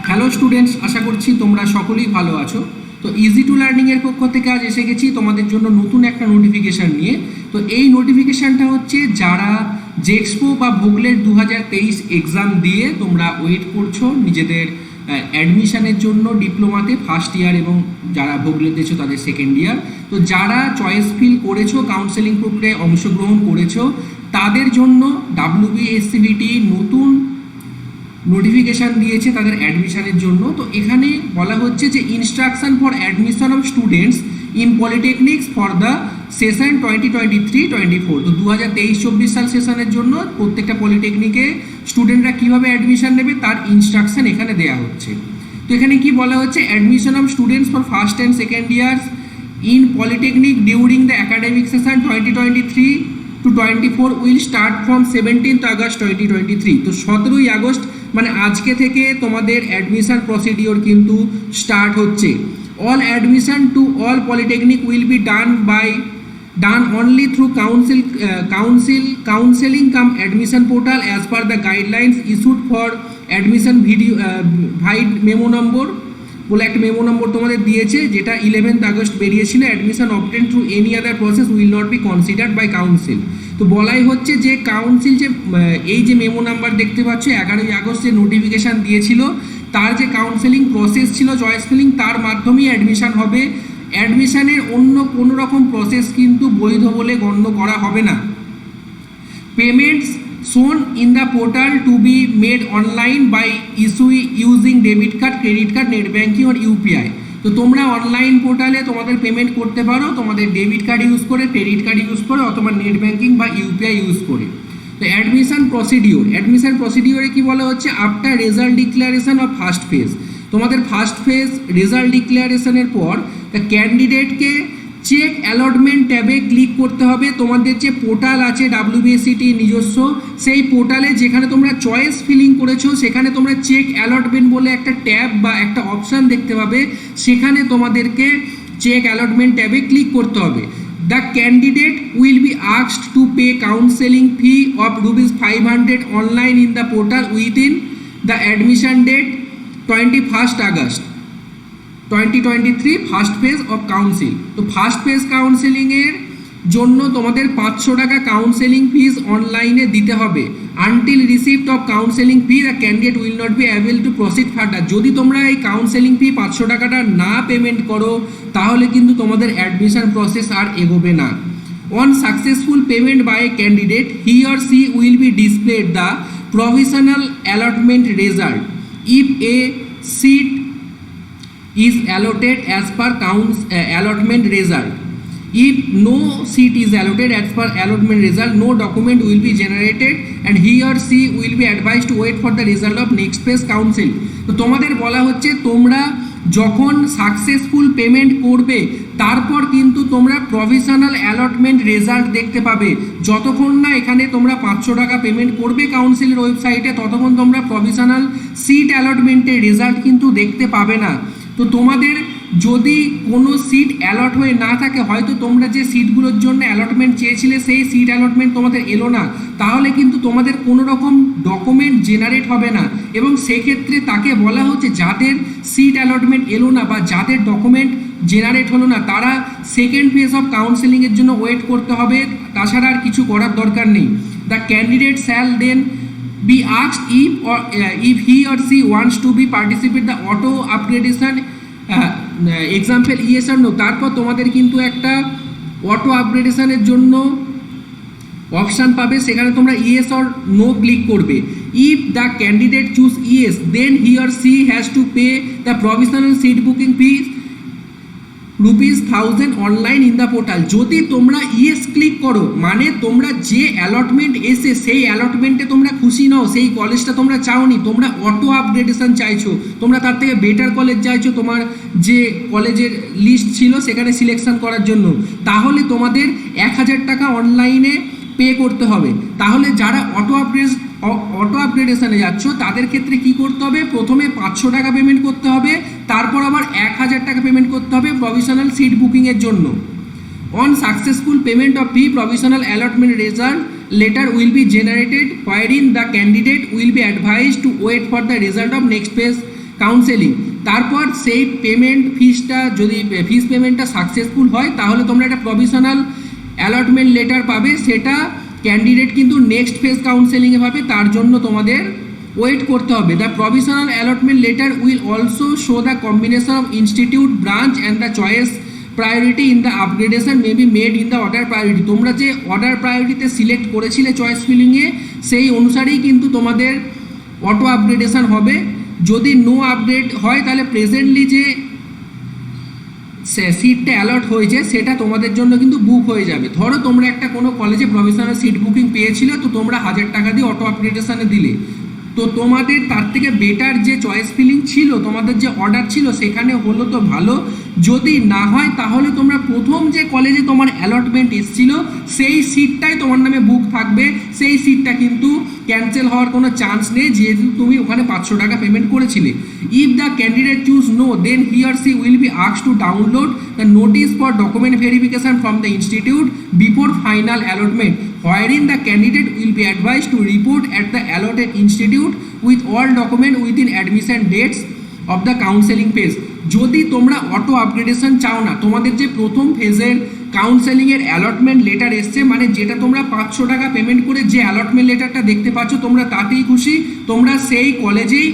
Hello students, আশা করছি তোমরা সকলেই ভালো আছো। তো ইজি টু লার্নিং এর পক্ষ থেকে আজ এসে গেছি তোমাদের জন্য নতুন একটা নোটিফিকেশান নিয়ে। তো এই নোটিফিকেশানটা হচ্ছে যারা জেক্সপো বা ভোগলেট 2023 এক্সাম দিয়ে তোমরা ওয়েট করছো নিজেদের অ্যাডমিশনের জন্য ডিপ্লোমাতে ফার্স্ট ইয়ার, এবং যারা ভোগলেট দিয়েছো তাদের সেকেন্ড ইয়ার। তো যারা চয়েস ফিল করেছো, কাউন্সেলিং প্রক্রিয়ায় অংশগ্রহণ করেছো, তাদের জন্য WBSCBT নতুন নোটিফিকেশান দিয়েছে তাদের অ্যাডমিশনের জন্য। তো এখানে বলা হচ্ছে যে instruction for admission of students in polytechnics for the session 2023-24। তো 2023-24 সাল সেশনের জন্য প্রত্যেকটা পলিটেকনিকে স্টুডেন্টরা কীভাবে অ্যাডমিশন নেবে তার ইনস্ট্রাকশন এখানে দেওয়া হচ্ছে। তো এখানে কি বলা হচ্ছে, admission of students for first and second years in polytechnic during the academic session 2023-24 will start from 17th August 2023। তো 17ই আগস্ট মানে আজকে থেকে তোমাদের অ্যাডমিশন প্রসিডিওর কিন্তু স্টার্ট হচ্ছে। All admission to all polytechnic will be done only through counselling cum admission portal as per the guidelines issued for admission vide memo number বলে একটা memo number তোমাদের দিয়েছে, যেটা 11th আগস্ট বেরিয়েছিল। Admission obtained through any other process will not be considered by council. তো বলাই হচ্ছে যে কাউন্সিল যে এই যে মেমো নাম্বার দেখতে পাচ্ছ 11ই আগস্ট যে নোটিফিকেশান দিয়েছিল, তার যে কাউন্সেলিং প্রসেস ছিল চয়েস ফিলিং, তার মাধ্যমেই অ্যাডমিশান হবে। অ্যাডমিশানের অন্য কোনো রকম প্রসেস কিন্তু বৈধ বলে গণ্য করা হবে না। Payments shown in the portal to be made online by using debit card, credit card, net banking or UPI। তো তোমরা অনলাইন পোর্টালে তোমাদের পেমেন্ট করতে পারো তোমাদের ডেবিট কার্ড ইউজ করে, ক্রেডিট কার্ড ইউজ করে, অথবা নেট ব্যাঙ্কিং বা ইউপিআই ইউজ করে। তো অ্যাডমিশন প্রসিডিওরে কি বলা হচ্ছে, after result declaration of first phase, তোমাদের ফার্স্ট ফেজ রেজাল্ট ডিক্লারেশনের পর দ্য ক্যান্ডিডেটকে চেক অ্যালটমেন্ট ট্যাবে ক্লিক করতে হবে। তোমাদের যে পোর্টাল আছে WBSCT নিজস্ব, সেই পোর্টালে যেখানে তোমরা চয়েস ফিলিং করেছো সেখানে তোমরা চেক অ্যালটমেন্ট বলে একটা ট্যাব বা একটা অপশান দেখতে পাবে, সেখানে তোমাদেরকে চেক অ্যালটমেন্ট ট্যাবে ক্লিক করতে হবে। The candidate will be asked to pay counselling fee of ₹500 online in the portal within the admission date 21st August 2023 first phase of council. তো ফার্স্ট ফেজ কাউন্সেলিংয়ের জন্য তোমাদের 500 টাকা কাউন্সেলিং ফিজ অনলাইনে দিতে হবে। Until receipt of counselling fee the candidate will not be able to proceed further. যদি তোমরা এই কাউন্সেলিং ফি 500 টাকাটা না পেমেন্ট করো তাহলে কিন্তু তোমাদের অ্যাডমিশন প্রসেস আর এগোবে না। On successful payment by a candidate he or she will be displayed the provisional allotment result if a seat is allotted as per allotment result. If no seat is allotted as per allotment result, no document will be generated and he or she will be advised to wait for the result of next phase council। তো তোমাদের বলা হচ্ছে তোমরা যখন successful payment করবে তারপর কিন্তু তোমরা প্রভিশনাল অ্যালটমেন্ট রেজাল্ট দেখতে পাবে। যতক্ষণ না এখানে তোমরা 500 টাকা পেমেন্ট করবে কাউন্সিলের ওয়েবসাইটে ততক্ষণ তোমরা প্রভিশনাল সিট অ্যালটমেন্টের রেজাল্ট কিন্তু দেখতে পাবে না। তো তোমাদের যদি কোনো সিট অ্যালট হয়ে না থাকে, হয়তো তোমরা যে সিটগুলোর জন্য অ্যালটমেন্ট চেয়েছিলে সেই সিট অ্যালটমেন্ট তোমাদের এলো না, তাহলে কিন্তু তোমাদের কোনো রকম ডকুমেন্ট জেনারেট হবে না। এবং সেক্ষেত্রে তাকে বলা হচ্ছে যাদের সিট অ্যালটমেন্ট এলো না বা যাদের ডকুমেন্ট জেনারেট হলো না তারা সেকেন্ড ফেজ অফ কাউন্সেলিংয়ের জন্য ওয়েট করতে হবে, তাছাড়া আর কিছু করার দরকার নেই। The candidate shall then be asked if he or she wants to be participate the auto upgradation example yes or no। তারপর তোমাদের কিন্তু একটা অটো আপগ্রেডেশনের জন্য অপশান পাবে, সেখানে তোমরা ইয়েস অর নো ক্লিক করবে। If the candidate choose yes then he or she has to pay the provisional seat booking fees ₹1000 online in the portal. যদি তোমরা ইয়েস ক্লিক করো মানে তোমরা যে অ্যালটমেন্ট এসে সেই অ্যালটমেন্টে তোমরা খুশি নও, সেই কলেজটা তোমরা চাওনি, তোমরা অটো আপগ্রেডেশন চাইছো, তোমরা তার থেকে বেটার কলেজ চাইছো তোমার যে কলেজের লিস্ট ছিল সেখানে সিলেকশন করার জন্য, তাহলে তোমাদের 1000 টাকা অনলাইনে পে করতে হবে। তাহলে যারা অটো আপগ্রেডেশনে যাচ্ছ তাদের ক্ষেত্রে কি করতে হবে, প্রথমে 500 টাকা পেমেন্ট করতে হবে, তারপর আবার 1000 টাকা পেমেন্ট করতে হবে প্রভিশনাল সিট বুকিংয়ের জন্য। On successful payment of fee provisional allotment result letter will be generated wherein the candidate will be advised to wait for the result of next phase counselling. তারপর সেই পেমেন্ট ফিসটা যদি ফিস পেমেন্টটা successful হয় তাহলে তোমরা একটা প্রভিশনাল অ্যালটমেন্ট লেটার পাবে, সেটা ক্যান্ডিডেট কিন্তু নেক্সট ফেজ কাউন্সেলিংয়ে পাবে, তার জন্য তোমাদের ওয়েট করতে হবে। The provisional allotment letter will also show the combination of institute branch and the choice priority in the upgradation may be made in the order priority. তোমরা যে অর্ডার প্রায়োরিটিতে সিলেক্ট করেছিলে choice ফিলিংয়ে সেই অনুসারেই কিন্তু তোমাদের অটো আপগ্রেডেশন হবে। যদি no upgrade হয় তাহলে প্রেজেন্টলি যে সিটটা অ্যালট হয়েছে সেটা তোমাদের জন্য কিন্তু বুক হয়ে যাবে। ধরো তোমরা একটা কোনো কলেজে প্রফেশনাল সিট বুকিং পেয়েছিলে, তো তোমরা 1000 টাকা দিয়ে অটো আপগ্রেডেশনে দিলে, তো তোমাদের তার থেকে বেটার যে চয়েস ফিলিং ছিল, তোমাদের যে অর্ডার ছিল সেখানে হলো তো ভালো, যদি না হয় তাহলে তোমরা প্রথম যে কলেজে তোমার অ্যালটমেন্ট এসেছিল সেই সিটটাই তোমার নামে বুক থাকবে, সেই সিটটা কিন্তু ক্যান্সেল হওয়ার কোনো চান্স নেই যেহেতু তুমি ওখানে 500 টাকা পেমেন্ট করেছিলে। If the candidate choose no then he or she will be asked to download the notice for document verification from the institute before final allotment, wherein the candidate will be advised to report at the allotted institute with all document within admission dates of the counseling phase। যদি তোমরা auto upgradation চাও না, তোমাদের যে প্রথম ফেজের কাউন্সেলিংয়ের allotment letter এসছে, মানে যেটা তোমরা 500 টাকা পেমেন্ট করে যে অ্যালটমেন্ট লেটারটা দেখতে পাচ্ছ তোমরা তাতেই খুশি, তোমরা সেই কলেজেই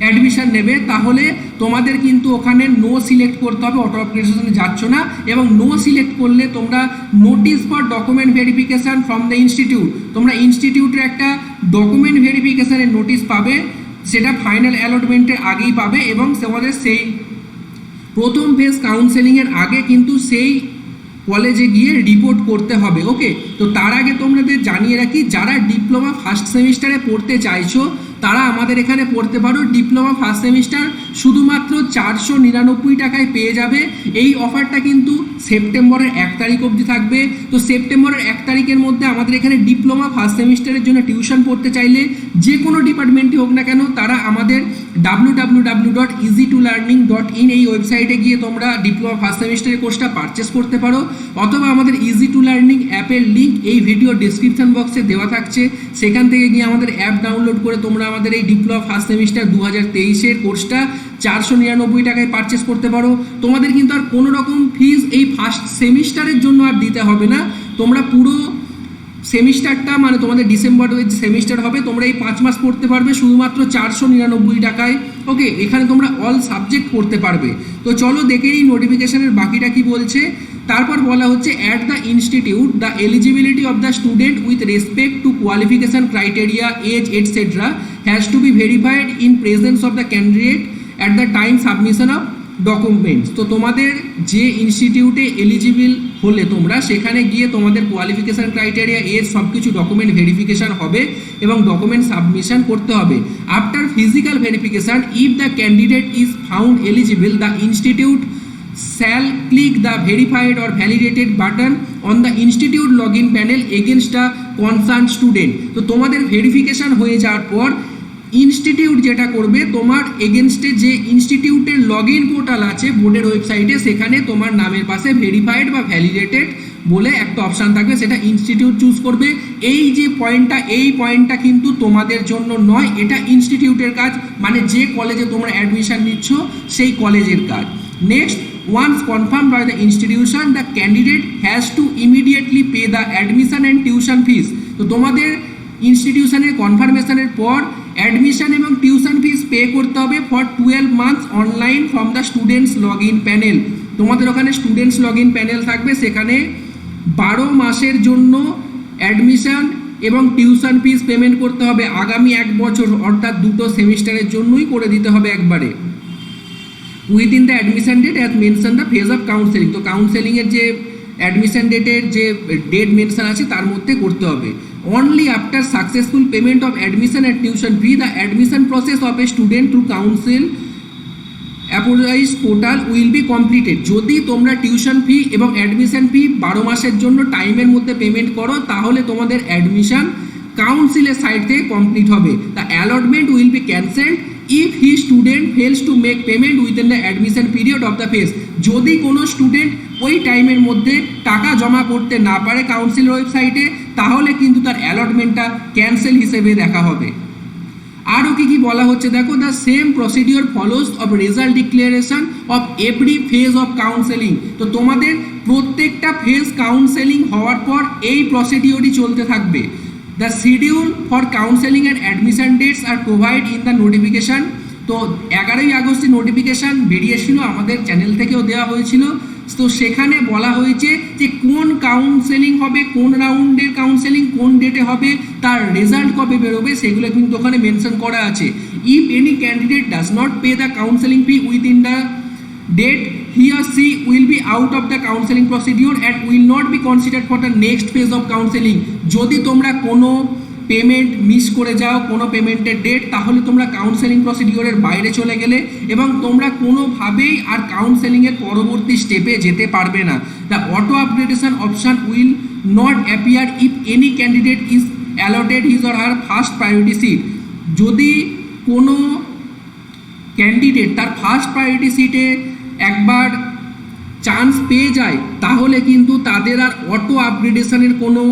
অ্যাডমিশন নেবে, তাহলে তোমাদের কিন্তু ওখানে নো সিলেক্ট করতে হবে, অটো আপগ্রেডেশনে যাচ্ছ না। এবং নো সিলেক্ট করলে তোমরা notice for document verification from the institute, তোমরা ইনস্টিটিউটের একটা ডকুমেন্ট ভেরিফিকেশানের নোটিশ পাবে, সেটা ফাইনাল অ্যালটমেন্টের আগেই পাবে এবং তোমাদের সেই প্রথম ফেজ কাউন্সেলিংয়ের আগে কিন্তু সেই কলেজে গিয়ে রিপোর্ট করতে হবে। ওকে, তো তার আগে তোমাদের জানিয়ে রাখি, যারা ডিপ্লোমা ফার্স্ট সেমিস্টারে পড়তে চাইছো তারা আমাদের এখানে পড়তে পারো। ডিপ্লোমা ফার্স্ট সেমিস্টার শুধুমাত্র 499 টাকায় পেয়ে যাবে। এই অফারটা কিন্তু সেপ্টেম্বরের 1 তারিখ অবধি থাকবে। তো সেপ্টেম্বরের 1 তারিখের মধ্যে আমাদের এখানে ডিপ্লোমা ফার্স্ট সেমিস্টারের জন্য টিউশন পড়তে চাইলে যে কোনো ডিপার্টমেন্টই হোক না কেন, তারা আমাদের www.easy2learning.in এই ওয়েবসাইটে গিয়ে তোমরা ডিপ্লোমা ফার্স্ট সেমিস্টারের কোর্সটা পারচেস করতে পারো, অথবা আমাদের ইজি টু লার্নিং অ্যাপের লিঙ্ক এই ভিডিও ডিসক্রিপশন বক্সে দেওয়া থাকছে, সেখান থেকে গিয়ে আমাদের অ্যাপ ডাউনলোড করে তোমরা আমাদের এই ডিপ্লোমা ফার্স্ট সেমিস্টার 2023-এর কোর্সটা 499 টাকায় পারচেস করতে পারো। তোমাদের কিন্তু আর কোনো রকম ফিজ এই ফার্স্ট সেমিস্টারের জন্য আর দিতে হবে না, তোমরা পুরো সেমিস্টারটা মানে তোমাদের ডিসেম্বর সেমিস্টার হবে, তোমরা এই 5 মাস পড়তে পারবে শুধুমাত্র 499 টাকায়। ওকে, এখানে তোমরা অল সাবজেক্ট পড়তে পারবে। তো চলো দেখে এই নোটিফিকেশনের বাকিটা কি বলছে। তারপর বলা হচ্ছে, at the institute the eligibility of the student with respect to qualification criteria age etcetera has to be verified in presence of the candidate at the time submission of documents. তো তোমাদের যে ইনস্টিটিউটে এলিজিবল হলে তোমরা সেখানে গিয়ে তোমাদের qualification criteria এর সব কিছু ডকুমেন্ট ভেরিফিকেশান হবে এবং ডকুমেন্ট সাবমিশন করতে হবে। After physical verification, if the candidate is found eligible, the institute shall click the verified or validated button on the institute login panel against a concerned student। তো তোমাদের verification হয়ে যাওয়ার পর institute যেটা করবে, তোমার এগেনস্টে যে ইনস্টিটিউটের লগ ইন পোর্টাল আছে বোর্ডের ওয়েবসাইটে, সেখানে তোমার নামের পাশে ভেরিফাইড বা ভ্যালিডেটেড বলে একটা অপশান থাকবে, সেটা ইনস্টিটিউট চুজ করবে। এই যে পয়েন্টটা কিন্তু তোমাদের জন্য নয়, এটা ইনস্টিটিউটের কাজ, মানে যে কলেজে তোমরা অ্যাডমিশন নিচ্ছ সেই কলেজের কাজ। Next, once confirmed by the institution, the candidate has to immediately pay the admission and tuition fees। তো তোমাদের ইনস্টিটিউশনের কনফার্মেশনের পর অ্যাডমিশন এবং টিউশন ফিস পে করতে হবে for 12 months online from the students log in panel. তোমাদের ওখানে স্টুডেন্টস লগ ইন প্যানেল থাকবে, সেখানে 12 মাসের জন্য অ্যাডমিশন এবং টিউশন ফিস পেমেন্ট করতে হবে আগামী 1 বছর, অর্থাৎ 2টো সেমিস্টারের জন্যই করে দিতে হবে একবারে। Within the admission date as mention the phase of counselling. তো কাউন্সেলিংয়ের যে অ্যাডমিশন ডেটের যে ডেট মেনশন আছে তার মধ্যে করতে হবে। Only after successful payment of admission and tuition fee, the admission process of a student through council approvise portal will be completed. যদি তোমরা টিউশন ফি এবং অ্যাডমিশন ফি 12 মাসের জন্য টাইমের মধ্যে পেমেন্ট করো, তাহলে তোমাদের অ্যাডমিশন কাউন্সিলের সাইড থেকে কমপ্লিট হবে। The allotment will be cancelled if he student fails to make payment within the admission period of the phase. যদি কোনো স্টুডেন্ট ওই টাইমের মধ্যে টাকা জমা করতে না পারে কাউন্সিল ওয়েবসাইটে, তাহলে কিন্তু তার অ্যালটমেন্টটা ক্যান্সেল হিসেবে দেখা হবে। আরও কি বলা হচ্ছে দেখো, the same procedure follows of result declaration of every phase of counselling. তো তোমাদের প্রত্যেকটা ফেজ কাউন্সেলিং হওয়ার পর এই প্রসিডিওরই চলতে থাকবে। The schedule for counselling and admission dates are provide in the notification. তো 11ই আগস্টে নোটিফিকেশান বেরিয়েছিল, আমাদের চ্যানেল থেকেও দেওয়া হয়েছিল। তো সেখানে বলা হয়েছে যে কোন কাউন্সেলিং হবে, কোন রাউন্ডের কাউন্সেলিং কোন ডেটে হবে, তার রেজাল্ট কবে বেরোবে, সেগুলো কিন্তু ওখানে মেনশন করা আছে। If any candidate does not pay the counselling fee within the date, he or she will be out of the counseling procedure and will not be considered for the next phase of counseling। যদি তোমরা কোনো payment miss করে যাও, কোনো পেমেন্টের date, তাহলে তোমরা counselling প্রসিডিওরের বাইরে চলে গেলে এবং তোমরা কোনোভাবেই আর কাউন্সেলিংয়ের পরবর্তী স্টেপে যেতে পারবে না। The auto upgradation option will not appear if any candidate is allotted his or her first priority seat. যদি কোনো ক্যান্ডিডেট তার ফার্স্ট প্রায়োরিটি সিটে একবার চান্স পেয়ে যায়, তাহলে কিন্তু তাদের আর অটো আপগ্রেডেশনের কোনো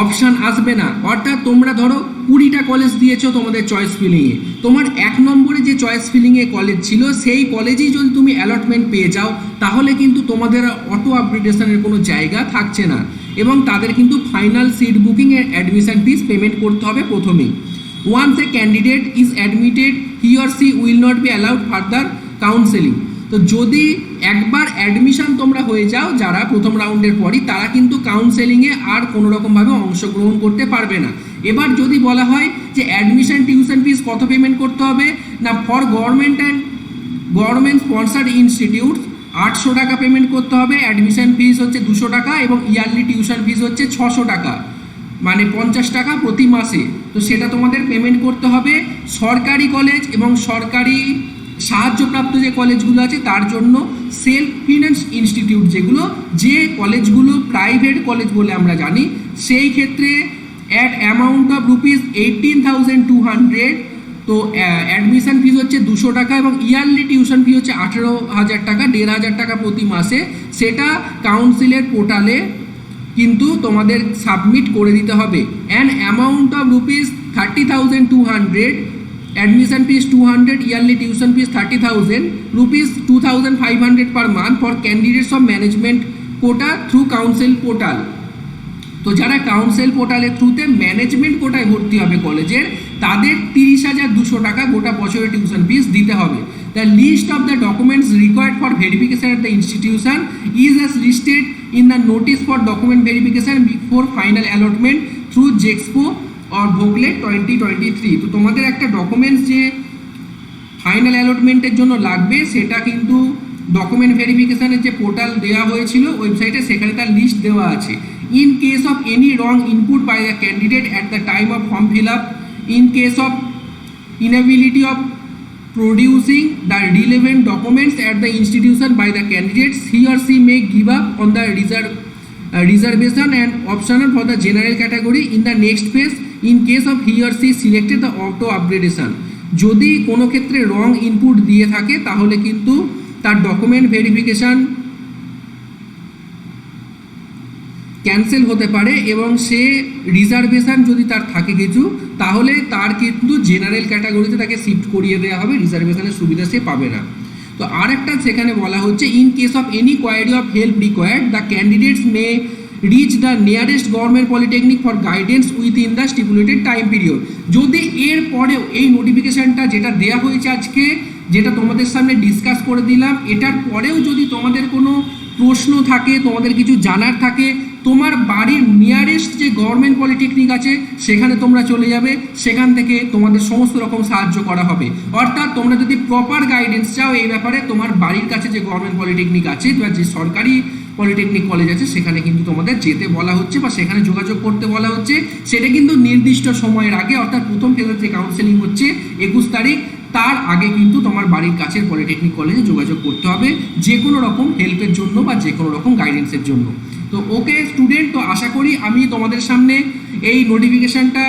অপশান আসবে না। অর্থাৎ তোমরা ধরো 20টা কলেজ দিয়েছো তোমাদের চয়েস ফিলিংয়ে, তোমার 1 নম্বরে যে চয়েস ফিলিংয়ে কলেজ ছিল সেই কলেজেই যদি তুমি অ্যালটমেন্ট পেয়ে যাও, তাহলে কিন্তু তোমাদের অটো আপগ্রেডেশনের কোনো জায়গা থাকছে না এবং তাদের কিন্তু ফাইনাল সিট বুকিং এর অ্যাডমিশন ফিস পেমেন্ট করতে হবে প্রথমেই। Once a candidate is admitted he or she will not be allowed further counselling. তো যদি একবার অ্যাডমিশন তোমরা হয়ে যাও যারা প্রথম রাউন্ডের পরই, তারা কিন্তু কাউন্সেলিংয়ে আর কোনো রকমভাবে অংশগ্রহণ করতে পারবে না। এবার যদি বলা হয় যে অ্যাডমিশন টিউশন ফিস কত পেমেন্ট করতে হবে, না for government and government sponsored institute 800 টাকা পেমেন্ট করতে হবে, অ্যাডমিশন ফিস হচ্ছে 200 টাকা এবং ইয়ারলি টিউশন ফিস হচ্ছে 600 টাকা, মানে 50 টাকা প্রতি মাসে। তো সেটা তোমাদের পেমেন্ট করতে হবে। সরকারি কলেজ এবং সরকারি সাহায্যপ্রাপ্ত যে কলেজগুলো আছে তার জন্য সেলফ ফিন্যান্স ইনস্টিটিউট, যেগুলো যে কলেজগুলো প্রাইভেট কলেজ বলে আমরা জানি, সেই ক্ষেত্রে অ্যাট অ্যামাউন্ট অফ রুপিস 18,200। তো অ্যাডমিশন ফিস হচ্ছে 200 টাকা এবং ইয়ারলি টিউশন ফি হচ্ছে 18,000 টাকা, 1,500 টাকা প্রতি মাসে। সেটা কাউন্সিলের পোর্টালে কিন্তু তোমাদের সাবমিট করে দিতে হবে। An amount of rupees 30,200, admission fees 200, yearly tuition fees 30,000 rupees, 2,500 per month for candidates of management quota through council portal। তো যারা কাউন্সিল পোর্টালের থ্রুতে ম্যানেজমেন্ট কোটায় ভর্তি হবে কলেজের, তাদের 30,200 টাকা গোটা বছরের টিউশন ফিস দিতে হবে। The list of the documents required for verification at the institution is as listed in the notice for document verification before final allotment through JEXPO or VOCLET 2023। তো তোমাদের একটা ডকুমেন্টস যে ফাইনাল অ্যালটমেন্টের জন্য লাগবে, সেটা কিন্তু ডকুমেন্ট ভেরিফিকেশানের যে পোর্টাল দেওয়া হয়েছিল ওয়েবসাইটে, সেখানে তার লিস্ট দেওয়া আছে। In case of any wrong input by the candidate at the time of form fill up, in case of inability of producing the relevant documents at the institution by the candidates, he or she may give up on the reservation and optional for the general category in the next phase in case of he or she selected the auto upgradation। যদি কোনো ক্ষেত্রে রং input দিয়ে থাকে তাহলে কিন্তু তার document verification cancel হতে পারে এবং সে রিজার্ভেশন যদি তার থাকে কিছু, তাহলে তার কিন্তু জেনারেল ক্যাটাগরিতে তাকে শিফট করিয়ে দেওয়া হবে, রিজার্ভেশনের সুবিধা সে পাবে না। তো আরেকটা সেখানে বলা হচ্ছে, in case of any query of help required the candidates may reach the nearest government polytechnic for guidance within the stipulated time period. যদি এর পরেও এই নোটিফিকেশানটা যেটা দেওয়া হয়েছে আজকে, যেটা তোমাদের সামনে ডিসকাস করে দিলাম, এটার পরেও যদি তোমাদের কোনো প্রশ্ন থাকে, তোমাদের কিছু জানার থাকে, তোমার বাড়ির নিয়ারেস্ট যে গভর্নমেন্ট পলিটেকনিক আছে সেখানে তোমরা চলে যাবে, সেখান থেকে তোমাদের সমস্ত রকম সাহায্য করা হবে। অর্থাৎ তোমরা যদি প্রপার গাইডেন্স চাও এই ব্যাপারে, তোমার বাড়ির কাছে যে গভর্নমেন্ট পলিটেকনিক আছে বা যে সরকারি পলিটেকনিক কলেজ আছে সেখানে কিন্তু তোমাদের যেতে বলা হচ্ছে বা সেখানে যোগাযোগ করতে বলা হচ্ছে। সেটা কিন্তু নির্দিষ্ট সময়ের আগে, অর্থাৎ প্রথম ফেজের যে কাউন্সেলিং হচ্ছে 21 তারিখ, তার আগে কিন্তু তোমার বাড়ির কাছের পলিটেকনিক কলেজে যোগাযোগ করতে হবে যে কোনো রকম হেল্পের জন্য বা যে কোনো রকম গাইডেন্সের জন্য। তো ওকে স্টুডেন্ট, তো আশা করি আমি তোমাদের সামনে এই নোটিফিকেশানটা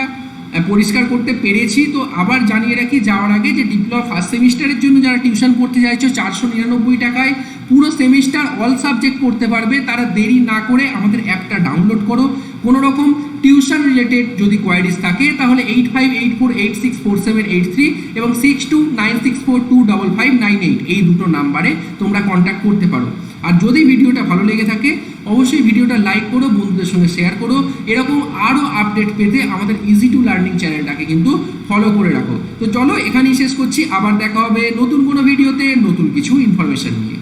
পরিষ্কার করতে পেরেছি। তো আবার জানিয়ে রাখি যাওয়ার আগে, যে ডিপ্লোমা ফার্স্ট সেমিস্টারের জন্য যারা টিউশন পড়তে চাইছো 499 টাকায় পুরো সেমিস্টার অল সাবজেক্ট পড়তে পারবে, তারা দেরি না করে আমাদের অ্যাপটা ডাউনলোড করো। কোনো রকম টিউশন রিলেটেড যদি কোয়ারিজ থাকে তাহলে 8584864783 এবং 6296425598 এই দুটো নাম্বারে তোমরা কন্ট্যাক্ট করতে পারো। আর যদি ভিডিওটা ভালো লেগে থাকে অবশ্যই ভিডিওটা লাইক করো, বন্ধুদের সঙ্গে শেয়ার করো। এরকম আরও আপডেট পেতে আমাদের ইজি টু লার্নিং চ্যানেলটাকে কিন্তু ফলো করে রাখো। তো চলো এখানেই শেষ করছি, আবার দেখা হবে নতুন কোনো ভিডিওতে নতুন কিছু ইনফরমেশন নিয়ে।